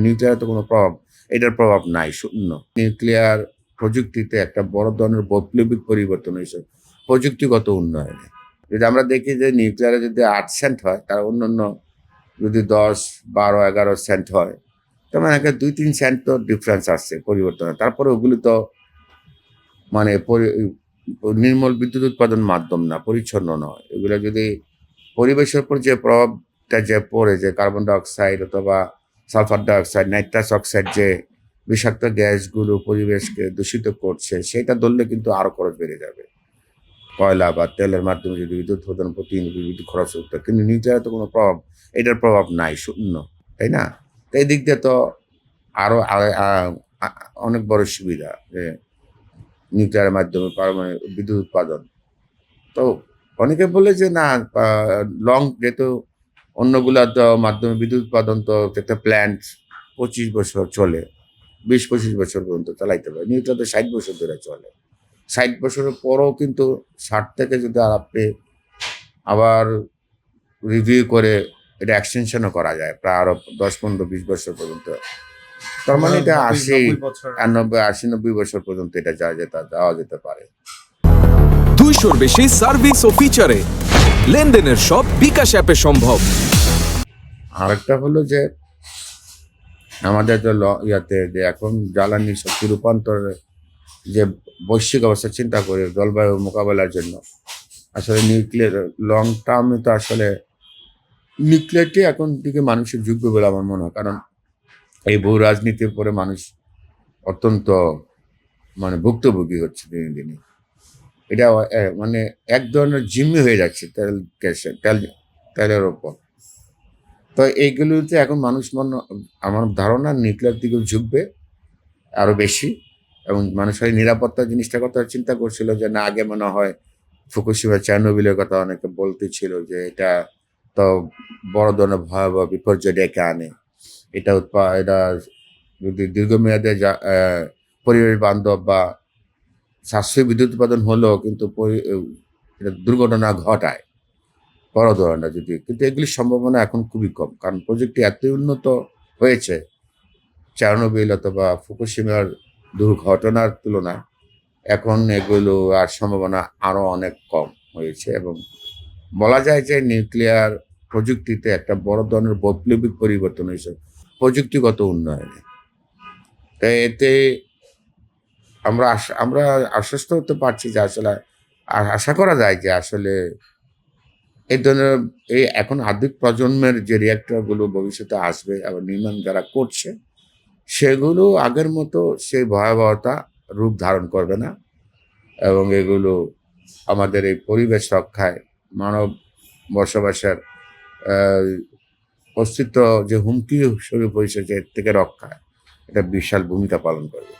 Nuclear তো কোনো প্রভাব, এটার প্রভাব নাই, শূন্য। নিউক্লিয়ার প্রযুক্তিতে একটা বড় ধরনের বৈপ্লবিক পরিবর্তন হয়েছে প্রযুক্তিগত উন্নয়নে। যদি আমরা দেখি যে নিউক্লিয়ারে যদি 8 সেন্ট হয়, তার অন্যান্য যদি 10, 12, 11 সেন্ট হয়, তার মানে একটা 2-3 সেন্ট তো ডিফারেন্স আসছে পরিবর্তন। তারপরে ওগুলি তো মানে নির্মল বিদ্যুৎ উৎপাদন মাধ্যম না, পরিচ্ছন্ন নয়। এগুলো যদি পরিবেশের উপর যে প্রভাবটা যে পড়ে, যে কার্বন ডাইঅক্সাইড অথবা সালফার ডাইঅক্সাইড, নাইট্রাস অক্সাইড, যে বিষাক্ত গ্যাসগুলো পরিবেশকে দূষিত করছে, সেটা ধরলে কিন্তু আরো খরচ বেড়ে যাবে। কয়লা বা তেলের মাধ্যমে যদি বিদ্যুৎ উৎপাদন প্রতি ইউনিট বিদ্যুৎ খরচ হতো, কিন্তু নিউক্লিয়ারে তো কোনো প্রভাব, এটার প্রভাব নাই, শূন্য, তাই না? তো এই দিক দিয়ে তো আরো অনেক বড় সুবিধা যে নিউক্লিয়ারের মাধ্যমে পারমাণবিক বিদ্যুৎ উৎপাদন। তো অনেকে বলে যে না, লং, যেহেতু অন্যগুলার তো মাধ্যমে বিদ্যুৎ উৎপাদন তো একটা প্ল্যান্ট 25 বছর চলে, 20-25 বছর পর্যন্ত চালাইতে পারে। নিউক্লিয়ার তো 60 বছর ধরে চলে। 60 বছরের পরও কিন্তু 60 থেকে যদি আপনি আবার রিভিউ করে এটা এক্সটেনশনও করা যায় প্রায় আরো 10, 15, 20 বছর পর্যন্ত। তার মানে এটা 80, 90 পর্যন্ত এটা যাওয়া যেতে পারে। 200-র বেশি সার্ভিস ও ফিচারে লেনদেনের সব বিকাশ অ্যাপে সম্ভব। আরেকটা হলো যে আমাদের যে ইয়াতে যে এখন জ্বালানি শক্তি রূপান্তরের যে বৈশ্বিক অবস্থা চিন্তা করে জলবায়ু মোকাবেলার জন্য আসলে নিউক্লিয়ার লং টার্মে তো আসলে নিউক্লিয়ারটি এখন দিকে মানুষের যোগ্য বলে আমার মনে হয়। কারণ এই ভূ রাজনীতির পরে মানুষ অত্যন্ত মানে ভুক্তভোগী হচ্ছে দিনে দিনে। এটা মানে এক ধরনের জিম্মি হয়ে যাচ্ছে তেলের ওপর। তো এইগুলোতে এখন মানুষ আমার ধারণা নিউক্লিয়ার দিকে ঝুঁকবে আরো বেশি। এবং মানুষের নিরাপত্তা জিনিসটার কথা চিন্তা করছিল যে না, আগে মনে হয় ফুকুশিমা চেরনোবিলের কথা অনেকে বলতেছিল যে এটা তো বড় ধরনের ভয়াবহ বিপর্যয় ডেকে আনে। এটা যদি দীর্ঘমেয়াদে পরিবেশ বান্ধব বা সাশ্রয়ী বিদ্যুৎ উৎপাদন হলেও কিন্তু এটা দুর্ঘটনা ঘটায় বড় ধরনের যদি, কিন্তু এগুলির সম্ভাবনা এখন খুবই কম। কারণ প্রযুক্তি এতই উন্নত হয়েছে চেরনোবিল অথবা ফুকুশিমার দুর্ঘটনার তুলনায় এখন এগুলো আর সম্ভাবনা আরো অনেক কম হয়েছে। এবং বলা যায় যে নিউক্লিয়ার প্রযুক্তিতে একটা বড় ধরনের বৈপ্লবিক পরিবর্তন হয়েছে প্রযুক্তিগত উন্নয়নে। তাই এতে আমরা আশ্বস্ত হতে পারছি যে আসলে আশা করা যায় যে আসলে এই ধরনের এখন আধুনিক প্রজন্মের যে রিঅ্যাক্টরগুলো ভবিষ্যতে আসবে আবার নির্মাণ যারা করছে, সেগুলো আগের মতো সেই ভয়াবহতা রূপ ধারণ করবে না। এবং এগুলো আমাদের এই পরিবেশ রক্ষায়, মানব বসবাসের অস্তিত্ব যে হুমকি স্বরূপ হয়েছে, এর থেকে রক্ষায় এটা বিশাল ভূমিকা পালন করবে।